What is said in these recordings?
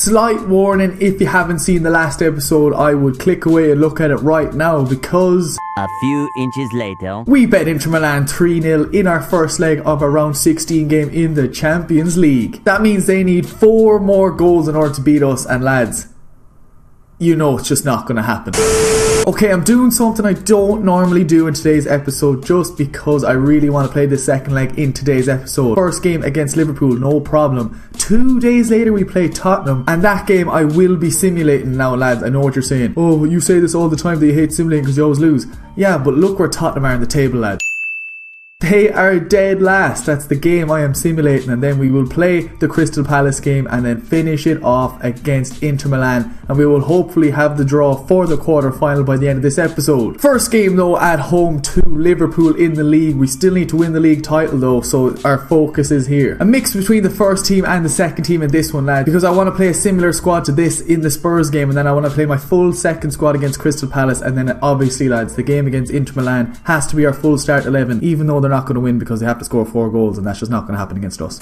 Slight warning, if you haven't seen the last episode, I would click away and look at it right now because a few inches later, we bet Inter Milan 3-0 in our first leg of a round 16 game in the Champions League. That means they need 4 more goals in order to beat us, and lads, you know it's just not going to happen. Okay, I'm doing something I don't normally do in today's episode just because I really want to play this second leg in today's episode. First game against Liverpool, no problem. 2 days later we play Tottenham, and that game I will be simulating now, lads. I know what you're saying. Oh, you say this all the time that you hate simulating because you always lose. Yeah, but look where Tottenham are in the table, lads. They are dead last. That's the game I am simulating, and then we will play the Crystal Palace game and then finish it off against Inter Milan, and we will hopefully have the draw for the quarter final by the end of this episode. First game though, at home to Liverpool in the league. We still need to win the league title though, so our focus is here. A mix between the first team and the second team in this one, lads, because I want to play a similar squad to this in the Spurs game, and then I want to play my full second squad against Crystal Palace, and then obviously, lads, the game against Inter Milan has to be our full start 11, even though they're not going to win because they have to score 4 goals, and that's just not going to happen against us.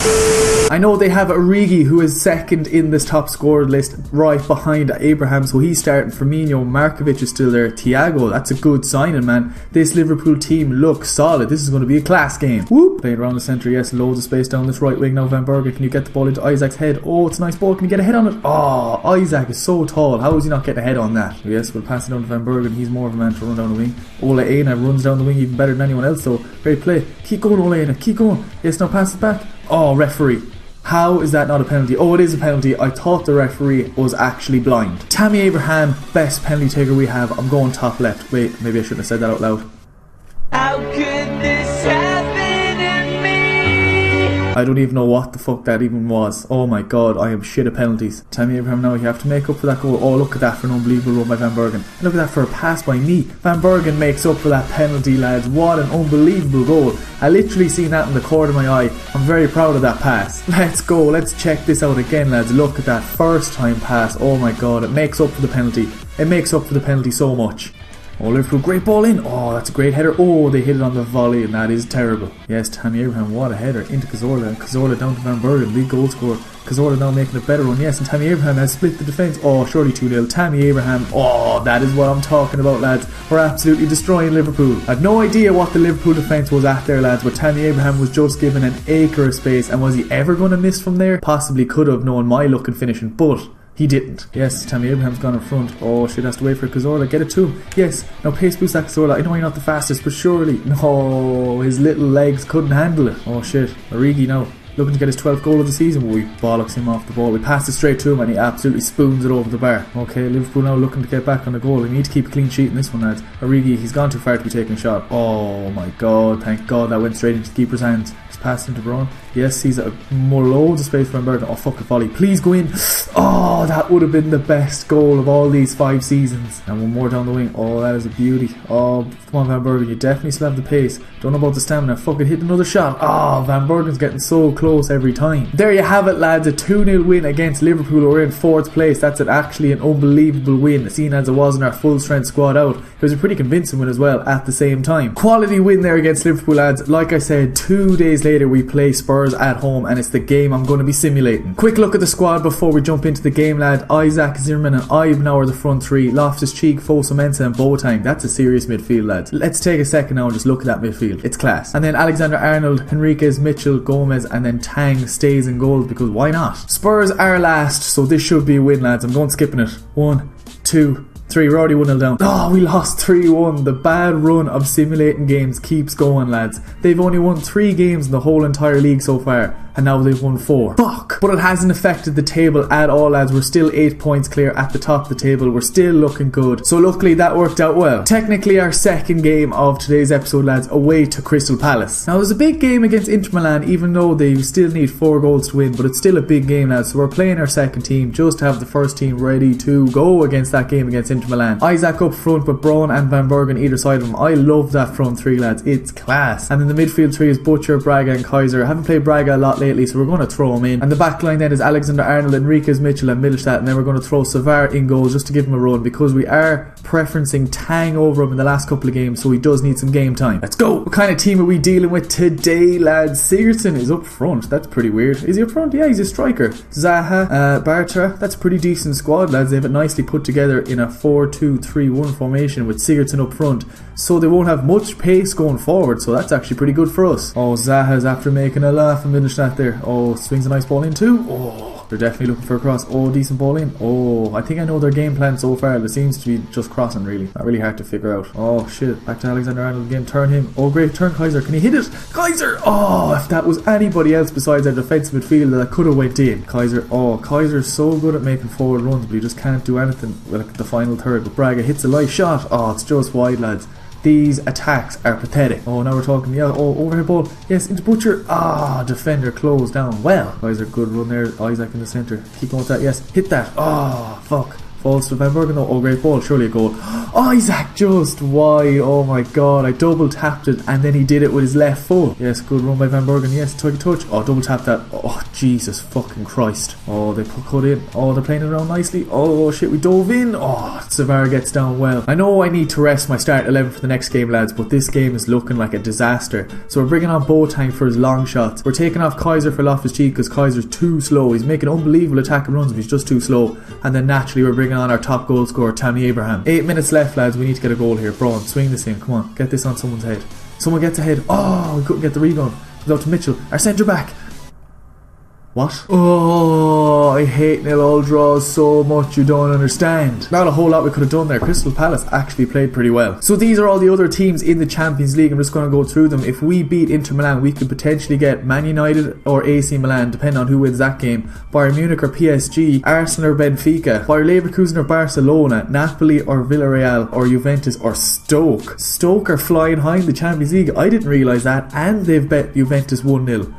I know they have Origi, who is second in this top scorer list, right behind Abraham, so he's starting. Firmino, Markovic is still there, Thiago, that's a good signing, man. This Liverpool team looks solid. This is going to be a class game. Whoop! Playing around the centre, yes, loads of space down this right wing now. Van Bergen, can you get the ball into Isaac's head? Oh, it's a nice ball, can you get a head on it? Oh, Isaac is so tall, how is he not getting a head on that? Yes, we'll pass it down to Van Bergen, he's more of a man to run down the wing. Ole Aina runs down the wing even better than anyone else though. Great play, keep going Ole Aina, keep going. Yes, now pass it back. Oh, referee, how is that not a penalty? Oh, it is a penalty. I thought the referee was actually blind. Tammy Abraham, best penalty taker we have. I'm going top left. Wait, maybe I shouldn't have said that out loud. How could this happen to me? I don't even know what the fuck that even was. Oh my god, I am shit at penalties. Tammy Abraham, now you have to make up for that goal. Oh, look at that for an unbelievable run by Van Bergen. Look at that for a pass by me. Van Bergen makes up for that penalty, lads. What an unbelievable goal. I literally seen that in the corner of my eye. I'm very proud of that pass. Let's go, let's check this out again, lads. Look at that first time pass. Oh my god, it makes up for the penalty. It makes up for the penalty so much. Oh, Liverpool, great ball in. Oh, that's a great header. Oh, they hit it on the volley, and that is terrible. Yes, Tammy Abraham, what a header. Into Cazorla. Cazorla down to Van Bergen, lead goal scorer. Cazorla now making a better run. Yes, and Tammy Abraham has split the defence. Oh, surely 2-0. Tammy Abraham. Oh, that is what I'm talking about, lads. We're absolutely destroying Liverpool. I had no idea what the Liverpool defence was at there, lads, but Tammy Abraham was just given an acre of space, and was he ever going to miss from there? Possibly could have, knowing my luck and finishing, but he didn't. Yes, Tammy Abraham's gone in front. Oh shit, has to wait for Cazorla. Get it to him. Yes, now pace boost that Cazorla. I know you're not the fastest, but surely. No, his little legs couldn't handle it. Oh shit, Origi now looking to get his 12th goal of the season. We bollocks him off the ball. We pass it straight to him and he absolutely spoons it over the bar. Okay, Liverpool now looking to get back on the goal. We need to keep a clean sheet in this one, lads. Origi, he's gone too far to be taking a shot. Oh my god, thank god that went straight into the keeper's hands. He's passed into Braun. Yes, he's more loads of space for Van Bergen. Oh, fuck a volley. Please go in. Oh, that would have been the best goal of all these 5 seasons. And one more down the wing. Oh, that is a beauty. Oh, come on, Van Bergen. You definitely still have the pace. Don't know about the stamina. Fucking hit another shot. Oh, Van Bergen's getting so close every time. There you have it, lads. A 2-0 win against Liverpool. We're in 4th place. That's actually an unbelievable win, seeing as it wasn't our full strength squad out. It was a pretty convincing win as well at the same time. Quality win there against Liverpool, lads. Like I said, 2 days later we play Spurs at home, and it's the game I'm going to be simulating. Quick look at the squad before we jump into the game, lad. Isaac, Zimmerman and Ibe now are the front 3. Loftus-Cheek, Fosu Mensah and Boateng. That's a serious midfield, lads. Let's take a second now and just look at that midfield. It's class. And then Alexander-Arnold, Henriquez, Mitchell, Gomez and then Tang stays in goal, because why not? Spurs are last, so this should be a win, lads. I'm going skipping it. 1, 2, 3, we're already 1-0 down. Oh, we lost 3-1. The bad run of simulating games keeps going, lads. They've only won 3 games in the whole entire league so far, and now they've won 4. Fuck! But it hasn't affected the table at all, lads. We're still 8 points clear at the top of the table. We're still looking good. So luckily that worked out well. Technically our second game of today's episode, lads, away to Crystal Palace. Now it was a big game against Inter Milan, even though they still need 4 goals to win, but it's still a big game, lads. So we're playing our second team just to have the first team ready to go against that game against Inter Milan. Isaac up front with Braun and Van Bergen either side of him. I love that front 3, lads. It's class. And in the midfield 3 is Butcher, Braga and Kaiser. I haven't played Braga a lot lately, so we're going to throw him in. And the back line then is Alexander-Arnold, Enriquez, Mitchell and Mittelstadt, and then we're going to throw Savard in goal just to give him a run, because we are preferencing Tang over him in the last couple of games, so he does need some game time. Let's go! What kind of team are we dealing with today, lads? Sigurdsson is up front. That's pretty weird. Is he up front? Yeah, he's a striker. Zaha, Bartra. That's a pretty decent squad, lads. They have it nicely put together in a 4-2-3-1 formation with Sigurdsson up front, so they won't have much pace going forward, so that's actually pretty good for us. Oh, Zaha's after making a laugh from Mittelstadt there. Oh, swings a nice ball in too. Oh, they're definitely looking for a cross. Oh, decent ball in. Oh, I think I know their game plan so far. It seems to be just crossing, really. Not really hard to figure out. Oh shit, back to Alexander-Arnold again. Turn him. Oh great, turn Kaiser. Can he hit it? Kaiser! Oh, if that was anybody else besides our defensive midfielder, that could have went in. Kaiser. Oh, Kaiser's so good at making forward runs, but he just can't do anything with the final third. But Braga hits a light shot. Oh, it's just wide, lads. These attacks are pathetic. Oh, now we're talking. Yeah, oh, overhead ball. Yes, into Butcher. Ah, defender closed down well. Kaiser, good run there. Isaac in the centre. Keep going with that. Yes, hit that. Ah, fuck. Falls to Van Bergen though. Oh, great ball. Surely a goal. Isaac just wide. Oh my god. I double tapped it and then he did it with his left foot. Yes, good run by Van Bergen. Yes, touch. Oh, double tap that. Oh, Jesus fucking Christ. Oh, they cut in. Oh, they're playing it around nicely. Oh, shit. We dove in. Oh, Savard gets down well. I know I need to rest my start 11 for the next game, lads, but this game is looking like a disaster. So we're bringing on Boateng for his long shots. We're taking off Kaiser for Loftus-Cheek because Kaiser's too slow. He's making unbelievable attacking runs, but he's just too slow. And then naturally we're bringing on our top goal scorer, Tammy Abraham. 8 minutes left, lads. We need to get a goal here. Braun, swing this in. Come on, get this on someone's head. Someone gets ahead. Oh, we couldn't get the rebound. Go to Mitchell, our centre back. What? Oh, I hate 0-0 draws so much you don't understand. Not a whole lot we could have done there. Crystal Palace actually played pretty well. So these are all the other teams in the Champions League. I'm just going to go through them. If we beat Inter Milan, we could potentially get Man United or AC Milan, depending on who wins that game. Bayern Munich or PSG, Arsenal or Benfica, Bayer Leverkusen or Barcelona, Napoli or Villarreal or Juventus or Stoke. Stoke are flying high in the Champions League. I didn't realise that, and they've bet Juventus 1-0.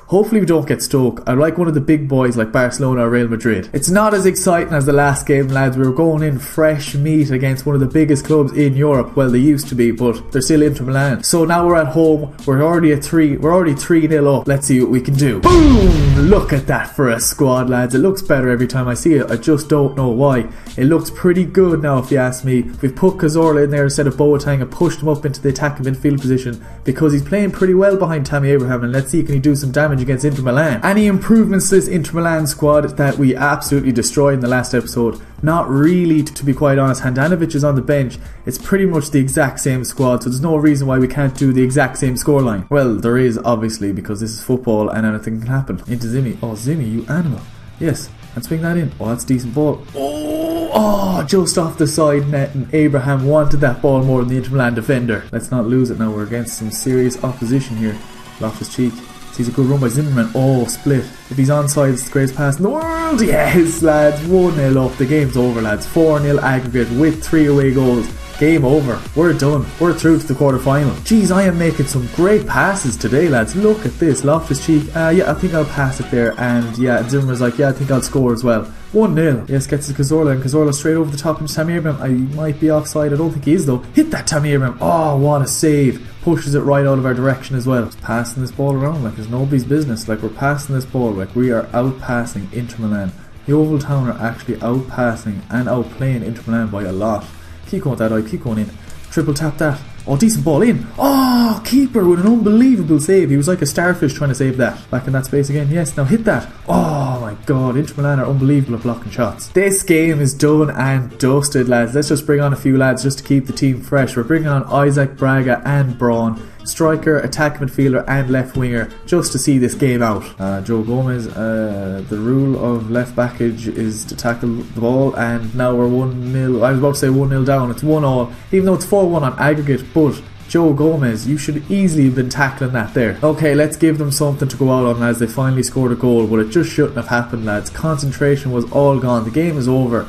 Hopefully we don't get Stoke. I like one of the big boys like Barcelona or Real Madrid. It's not as exciting as the last game, lads. We were going in fresh meat against one of the biggest clubs in Europe. Well, they used to be, but they're still Inter Milan. So now we're at home. We're already 3-0 up. Let's see what we can do. Boom! Look at that for a squad, lads. It looks better every time I see it. I just don't know why. It looks pretty good now, if you ask me. We've put Cazorla in there instead of Boateng and pushed him up into the attacking midfield position because he's playing pretty well behind Tammy Abraham, and let's see, can he do some damage against Inter Milan. Any improvements to this Inter Milan squad that we absolutely destroyed in the last episode? Not really, to be quite honest. Handanovic is on the bench. It's pretty much the exact same squad, so there's no reason why we can't do the exact same scoreline. Well, there is, obviously, because this is football and anything can happen. Into Zimi. Oh, Zimi, you animal. Yes, and swing that in. Oh, that's a decent ball. Oh, just off the side net, and Abraham wanted that ball more than the Inter Milan defender. Let's not lose it now. We're against some serious opposition here. Loftus-Cheek. Sees a good run by Zimmerman. Oh, split. If he's onside, it's the greatest pass in the world. Yes, lads. 1-0 up. The game's over, lads. 4-0 aggregate with 3 away goals. Game over. We're done. We're through to the quarter-final. Jeez, I am making some great passes today, lads. Look at this. Loftus-Cheek. Yeah, I think I'll pass it there. And yeah, Zimmerman's like, yeah, I think I'll score as well. 1-0. Yes, gets to Cazorla, and Cazorla straight over the top into Tammy Abraham. I might be offside. I don't think he is, though. Hit that, Tammy Abraham. Oh, what a save. Pushes it right out of our direction as well. Just passing this ball around like it's nobody's business. Like, we're passing this ball like we are outpassing Inter Milan. Yeovil Town are actually outpassing and outplaying Inter Milan by a lot. Keep going with that eye. Keep going in. Triple tap that. Oh, decent ball in. Oh, keeper with an unbelievable save. He was like a starfish trying to save that. Back in that space again. Yes, now hit that. Oh my god, Inter Milan are unbelievable at blocking shots. This game is done and dusted, lads. Let's just bring on a few lads just to keep the team fresh. We're bringing on Isaac, Braga and Braun. Striker, attack midfielder and left winger, just to see this game out. Joe Gomez, the rule of left backage is to tackle the ball, and now we're 1-0. I was about to say 1-0 down. It's 1-1, even though it's 4-1 on aggregate, but Joe Gomez, you should easily have been tackling that there. Okay, let's give them something to go out on, lads. They finally scored a goal, but it just shouldn't have happened, lads. Concentration was all gone. The game is over.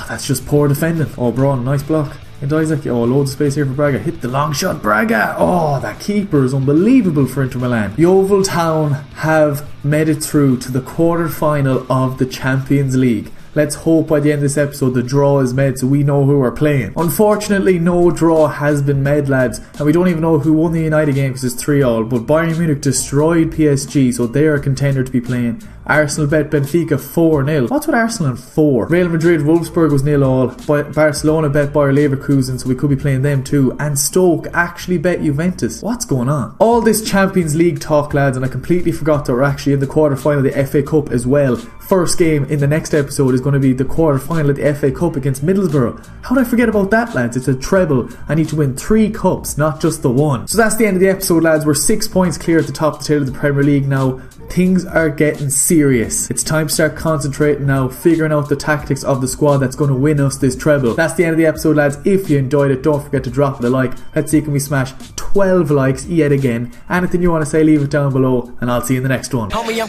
That's just poor defending. Oh, Braun, nice block. And Isaac, oh, loads of space here for Braga. Hit the long shot, Braga. Oh, that keeper is unbelievable for Inter Milan. Yeovil Town have made it through to the quarter-final of the Champions League. Let's hope by the end of this episode the draw is made so we know who we're playing. Unfortunately, no draw has been made, lads, and we don't even know who won the United game because it's 3-3, but Bayern Munich destroyed PSG, so they are a contender to be playing. Arsenal bet Benfica 4-0. What's with Arsenal and 4? Real Madrid Wolfsburg was 0-0. Barcelona bet Bayer Leverkusen, so we could be playing them too. And Stoke actually bet Juventus. What's going on? All this Champions League talk, lads, and I completely forgot that we're actually in the quarter-final of the FA Cup as well. First game in the next episode is going to be the quarter-final of the FA Cup against Middlesbrough. How did I forget about that, lads? It's a treble. I need to win 3 cups, not just the one. So that's the end of the episode, lads. We're 6 points clear at the top of the table of the Premier League now. Things are getting serious. It's time to start concentrating now, figuring out the tactics of the squad that's going to win us this treble. That's the end of the episode, lads. If you enjoyed it, don't forget to drop it a like. Let's see, can we smash 12 likes yet again? Anything you want to say, leave it down below, and I'll see you in the next one. Homie, I'm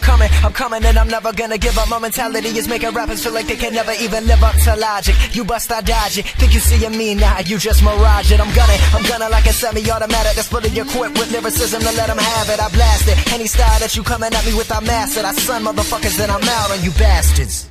coming, and I'm never gonna give up. My mentality is making rappers feel like they can never even live up to logic. You bust, I dodge it. Think you seeing me now, you just mirage it. I'm gunning like a semi-automatic that's fully equipped with lyricism to let them have it. I blast it. Any style that you coming at me with, I master. I son motherfuckers, then I'm out on you bastards.